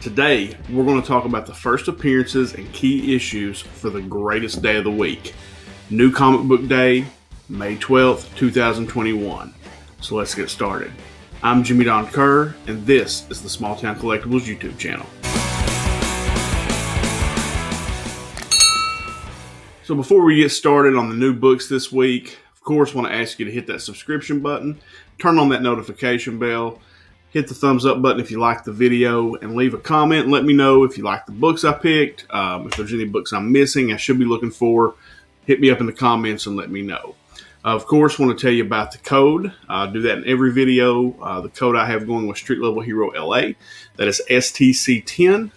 Today, we're going to talk about the first appearances and key issues for the greatest day of the week, New Comic Book Day, May 12th, 2021. So let's get started. I'm Jimmy Don Kerr, and this is the SmallTown Collectibles YouTube channel. So before we get started on the new books this week, of course, I want to ask you to hit that subscription button, turn on that notification bell, hit the thumbs up button if you like the video, and leave a comment and let me know if you like the books I picked. If there's any books I'm missing I should be looking for, hit me up in the comments and let me know. Of course, I want to tell you about the code. I do that in every video. The code I have going with Street Level Hero LA, that is STC10.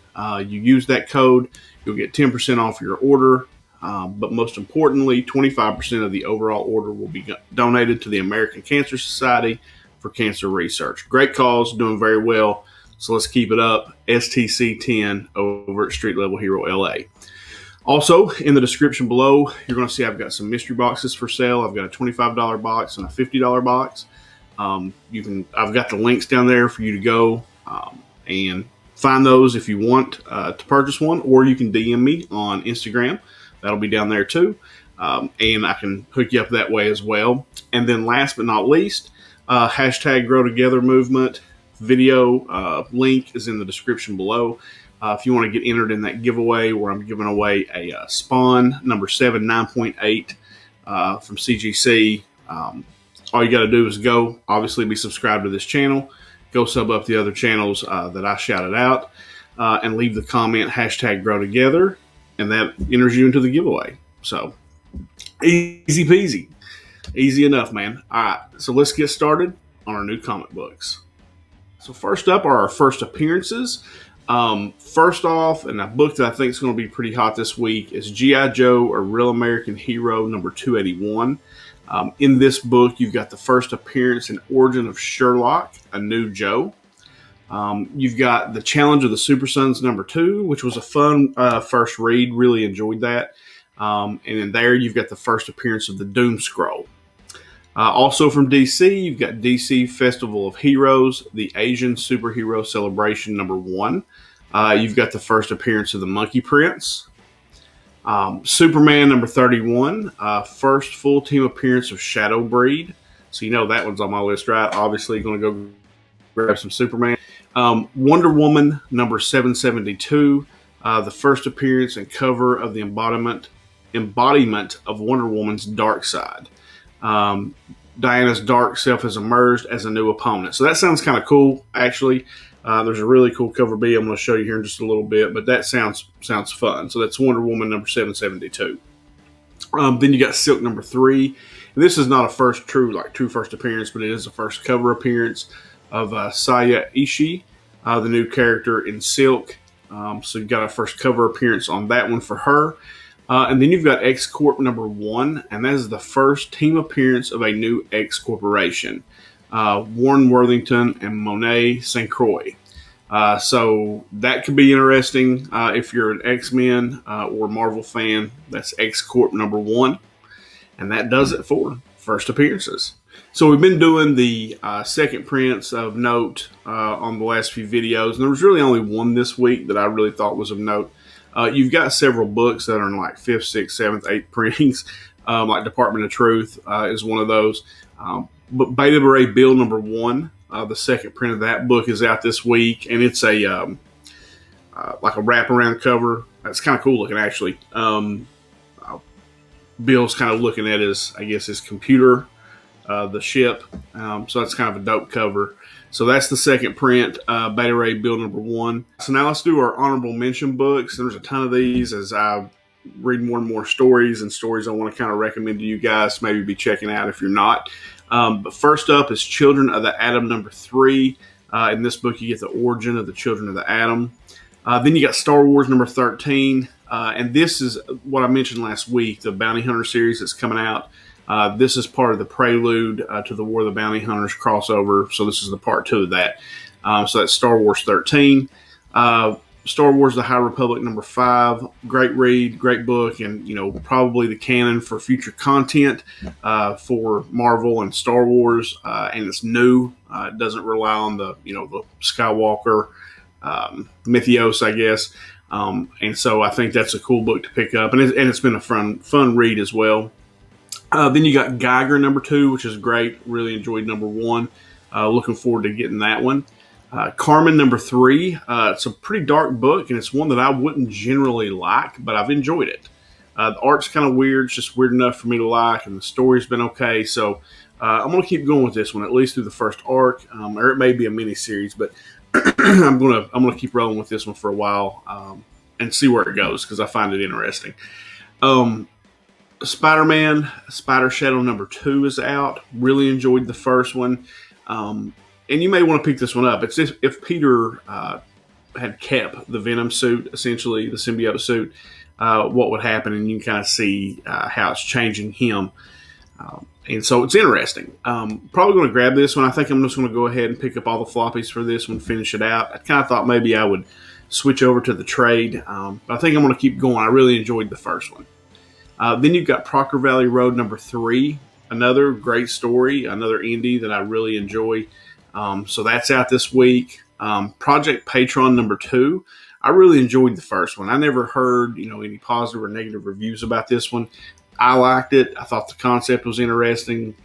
You use that code, you'll get 10% off your order. But most importantly, 25% of the overall order will be donated to the American Cancer Society for cancer research. Great cause, doing very well. So let's keep it up. STC10 over at Street Level Hero LA. Also, in the description below, you're going to see I've got some mystery boxes for sale. I've got a $25 box and a $50 box. I've got the links down there for you to go and find those if you want to purchase one, or you can DM me on Instagram. That'll be down there too. And I can hook you up that way as well. And then last but not least, hashtag Grow Together movement video link is in the description below. If you want to get entered in that giveaway where I'm giving away a Spawn number 7 9.8 from CGC, all you got to do is go, obviously be subscribed to this channel, go sub up the other channels that I shouted out, and leave the comment hashtag Grow Together, and that enters you into the giveaway. So easy peasy. Easy enough, man. All right, so let's get started on our new comic books. So first up are our first appearances. First off, and a book that I think is going to be pretty hot this week is G.I. Joe, A Real American Hero, number 281. In this book, you've got the first appearance and origin of Sherlock, a new Joe. You've got The Challenge of the Super Sons, number 2, which was a fun first read. Really enjoyed that. And in there, you've got the first appearance of the Doom Scroll. Also from DC, you've got DC Festival of Heroes, the Asian Superhero Celebration, number 1. You've got the first appearance of the Monkey Prince. Superman, number 31. First full team appearance of Shadow Breed. So you know that one's on my list, right? Obviously, going to go grab some Superman. Wonder Woman, number 772. The first appearance and cover of the embodiment of Wonder Woman's dark side. Diana's dark self has emerged as a new opponent. So that sounds kind of cool, actually. There's a really cool cover B I'm going to show you here in just a little bit, but that sounds fun. So that's Wonder Woman number 772. Then you got Silk number 3. And this is not a true first appearance, but it is a first cover appearance of Saya Ishii, the new character in Silk. So you've got a first cover appearance on that one for her. And then you've got X Corp number 1, and that is the first team appearance of a new X Corporation, Warren Worthington and Monet St. Croix. So that could be interesting if you're an X-Men or Marvel fan. That's X Corp number 1, and that does it for first appearances. So we've been doing the second prints of note on the last few videos, and there was really only one this week that I really thought was of note. You've got several books that are in like 5th, 6th, 7th, 8th printings, like Department of Truth is one of those. But Beta Beret Bill number 1, the second print of that book is out this week, and it's a like a wraparound cover. It's kind of cool looking, actually. Bill's kind of looking at his computer, the ship. So that's kind of a dope cover. So that's the second print, Beta Ray Bill number 1. So now let's do our honorable mention books. There's a ton of these as I read more and more stories and stories I want to kind of recommend to you guys to maybe be checking out if you're not. But first up is Children of the Atom number 3. In this book, you get the origin of the Children of the Atom. Then you got Star Wars number 13. And this is what I mentioned last week, the Bounty Hunter series that's coming out. This is part of the prelude to the War of the Bounty Hunters crossover. So this is the part 2 of that. So that's Star Wars 13. Star Wars The High Republic number 5. Great read, great book, and probably the canon for future content for Marvel and Star Wars. And it's new. It doesn't rely on the Skywalker Mythos, I guess. And so I think that's a cool book to pick up, and it's been a fun read as well. Then you got Geiger #2, which is great. Really enjoyed #1. Looking forward to getting that one. Carmen #3. It's a pretty dark book, and it's one that I wouldn't generally like, but I've enjoyed it. The art's kind of weird. It's just weird enough for me to like, and the story's been okay. So I'm going to keep going with this one, at least through the first arc, or it may be a mini series, but I'm gonna keep rolling with this one for a while and see where it goes because I find it interesting. Spider-Man Spider Shadow #2 is out. Really enjoyed the first one. And you may want to pick this one up. It's if Peter had kept the Venom suit, essentially the symbiote suit, what would happen, and you can kind of see how it's changing him. And so it's interesting. Probably going to grab this one. I think I'm just going to go ahead and pick up all the floppies for this one, finish it out. I kind of thought maybe I would switch over to the trade, but I think I'm going to keep going. I really enjoyed the first one. Then you've got Proctor Valley Road #3, another great story, another indie that I really enjoy. So that's out this week. Project Patron #2. I really enjoyed the first one. I never heard any positive or negative reviews about this one. I liked it. I thought the concept was interesting.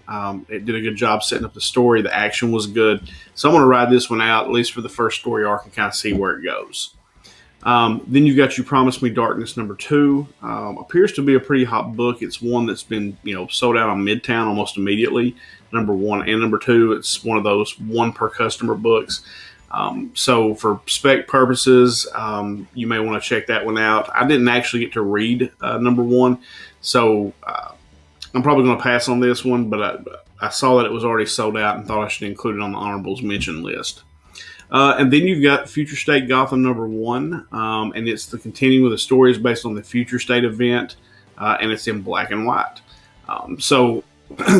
It did a good job setting up the story. The action was good. So I'm going to ride this one out, at least for the first story arc, and kind of see where it goes. Then you've got You Promised Me Darkness #2. Appears to be a pretty hot book. It's one that's been sold out on Midtown almost immediately. #1 and #2. It's one of those one per customer books. So for spec purposes, you may want to check that one out. I didn't actually get to read #1, so I'm probably going to pass on this one, but I saw that it was already sold out and thought I should include it on the honorables mention list. And then you've got Future State Gotham #1, and it's the continuing of the stories based on the Future State event, and it's in black and white. So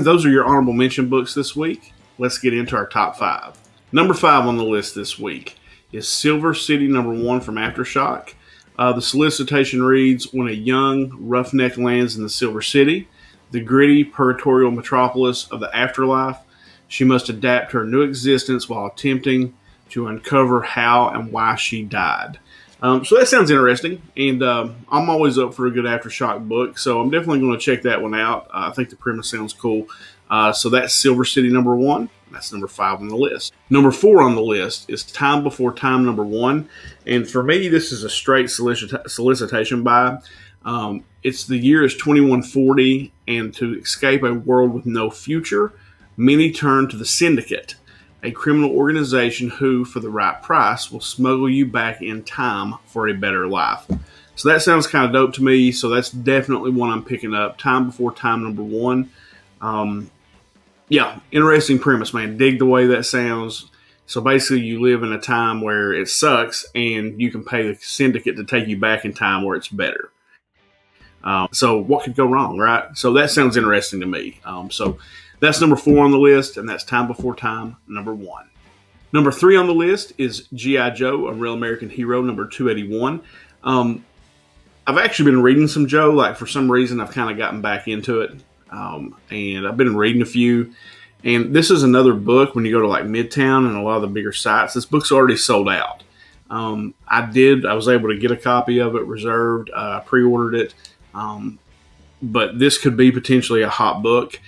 those are your honorable mention books this week. Let's get into our top 5. #5 on the list this week is Silver City #1 from Aftershock. The solicitation reads, when a young roughneck lands in the Silver City, the gritty purgatorial metropolis of the afterlife, she must adapt her new existence while attempting to uncover how and why she died. So that sounds interesting, and I'm always up for a good Aftershock book, so I'm definitely going to check that one out. I think the premise sounds cool. So that's Silver City #1. That's #5 on the list. #4 on the list is Time Before Time #1, and for me, this is a straight solicitation buy. It's the year is 2140, and to escape a world with no future, many turn to the Syndicate, a criminal organization who, for the right price, will smuggle you back in time for a better life. So that sounds kind of dope to me, so that's definitely one I'm picking up. Time Before Time #1. Yeah, interesting premise, man. Dig the way that sounds. So basically, you live in a time where it sucks, and you can pay the Syndicate to take you back in time where it's better. So what could go wrong, right? So that sounds interesting to me. So that's #4 on the list, and that's Time Before Time #1. #3 on the list is G.I. Joe, A Real American Hero #281. I've actually been reading some Joe. Like, for some reason, I've kind of gotten back into it. And I've been reading a few. And this is another book when you go to like Midtown and a lot of the bigger sites. This book's already sold out. I was able to get a copy of it reserved. I pre-ordered it. But this could be potentially a hot book.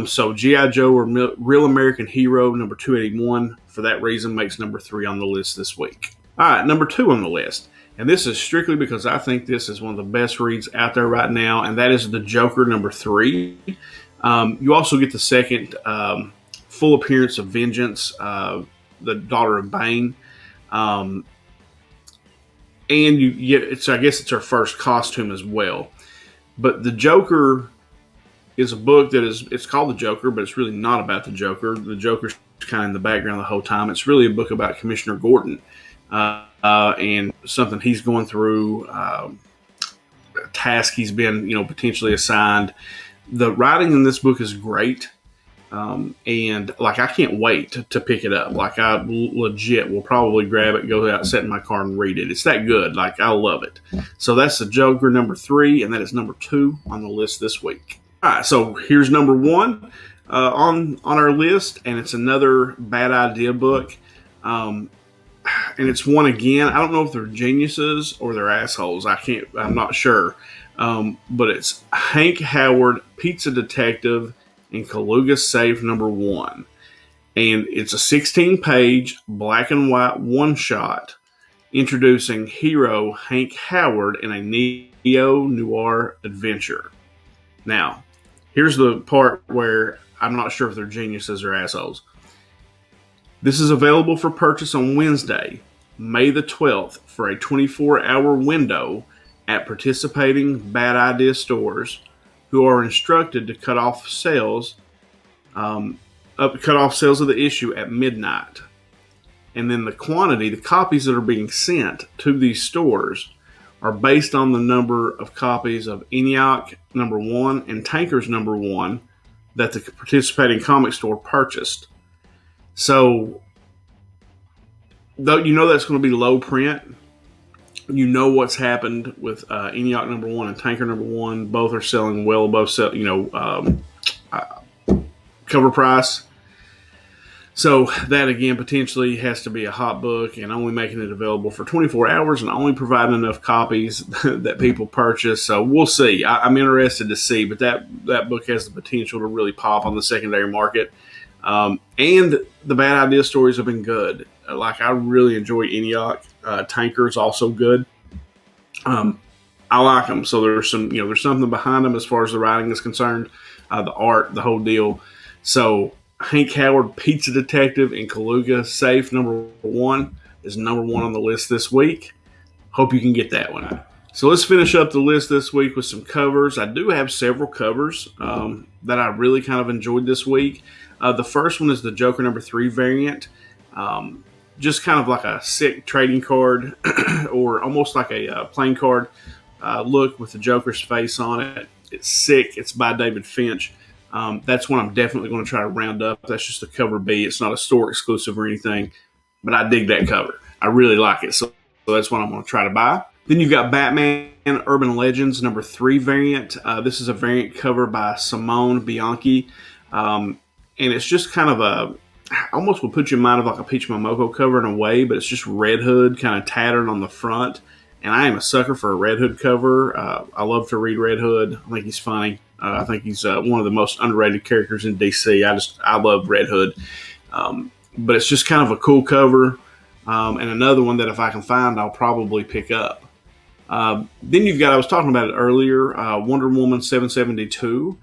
So G.I. Joe, or Real American Hero #281, for that reason, makes #3 on the list this week. All right, #2 on the list. And this is strictly because I think this is one of the best reads out there right now, and that is The Joker #3. You also get the second full appearance of Vengeance, the daughter of Bane. And you get, I guess it's her first costume as well. But The Joker is a book that it's called The Joker, but it's really not about the Joker. The Joker's kind of in the background the whole time. It's really a book about Commissioner Gordon. And something he's going through, a task he's been, potentially assigned. The writing in this book is great. And like, I can't wait to pick it up. Like, I legit will probably grab it, go out, sit in my car and read it. It's that good. Like, I love it. So that's The Joker #3, and that is #2 on the list this week. All right. So here's #1, on our list, and it's another bad idea book. and it's one again. I don't know if they're geniuses or they're assholes. I'm not sure. But it's Hank Howard, Pizza Detective, and Kaluga Safe #1. And it's a 16-page black and white one-shot introducing hero Hank Howard in a neo-noir adventure. Now, here's the part where I'm not sure if they're geniuses or assholes. This is available for purchase on Wednesday, May the 12th, for a 24-hour window at participating Bad Idea stores, who are instructed to cut off sales of the issue at midnight. And then the copies that are being sent to these stores are based on the number of copies of ENIAC #1 and Tankers #1 that the participating comic store purchased. So, though you know that's going to be low print, you know what's happened with ENIAC #1 and Tanker #1. Both are selling well above cover price. So that again potentially has to be a hot book, and only making it available for 24 hours and only providing enough copies that people purchase. So we'll see. I'm interested to see, but that book has the potential to really pop on the secondary market. And the Bad Idea stories have been good. Like, I really enjoy ENIAC. Tanker is also good. I like them. So there's something behind them as far as the writing is concerned, the art, the whole deal. So Hank Howard, Pizza Detective, and Kaluga Safe #1 is #1 on the list this week. Hope you can get that one. So let's finish up the list this week with some covers. I do have several covers that I really kind of enjoyed this week. The first one is the Joker #3 variant. Just kind of like a sick trading card or almost like a playing card look with the Joker's face on it. It's sick. It's by David Finch. That's one I'm definitely going to try to round up. That's just a cover B. It's not a store exclusive or anything, but I dig that cover. I really like it. So that's what I'm going to try to buy. Then you've got Batman Urban Legends #3 variant. This is a variant cover by Simone Bianchi. And it's just kind of almost would put you in mind of like a Peach Momoko cover in a way, but it's just Red Hood kind of tattered on the front. And I am a sucker for a Red Hood cover. I love to read Red Hood. I think he's funny. I think he's one of the most underrated characters in DC. I love Red Hood. But it's just kind of a cool cover. And another one that if I can find, I'll probably pick up. Then you've got, I was talking about it earlier, Wonder Woman 772.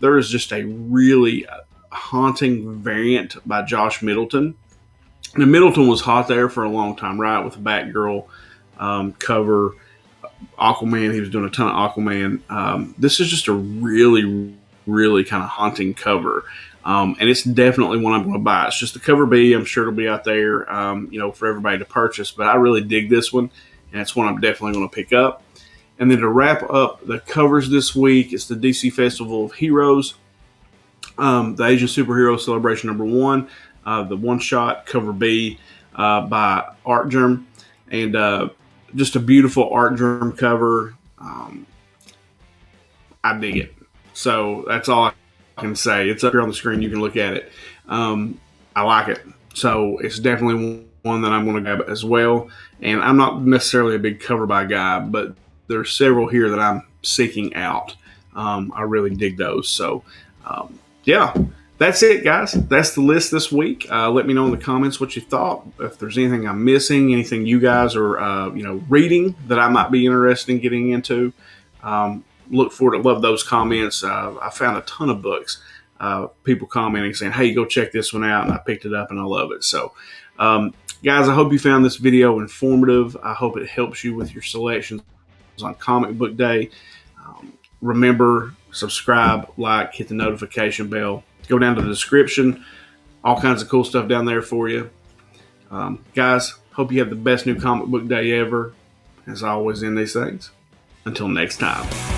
There is just a really haunting variant by Josh Middleton. And Middleton was hot there for a long time, right? With the Batgirl cover, Aquaman. He was doing a ton of Aquaman. This is just a really, really kind of haunting cover. And it's definitely one I'm going to buy. It's just the cover B. I'm sure it'll be out there, for everybody to purchase. But I really dig this one, and it's one I'm definitely going to pick up. And then to wrap up the covers this week, it's the DC Festival of Heroes, the Asian Superhero Celebration #1, the one-shot cover B by Art Germ, and just a beautiful Art Germ cover. I dig it. So that's all I can say. It's up here on the screen. You can look at it. I like it. So it's definitely one that I'm going to grab as well. And I'm not necessarily a big cover by guy, but there's several here that I'm seeking out. I really dig those. So, yeah, that's it, guys. That's the list this week. Let me know in the comments what you thought. If there's anything I'm missing, anything you guys are, reading that I might be interested in getting into. Look forward to love those comments. I found a ton of books. People commenting saying, hey, go check this one out. And I picked it up and I love it. So, guys, I hope you found this video informative. I hope it helps you with your selections on Comic Book Day. Remember, subscribe, like, hit the notification bell. Go down to the description. All kinds of cool stuff down there for you. Guys, hope you have the best new comic book day ever. As I always end these things. Until next time.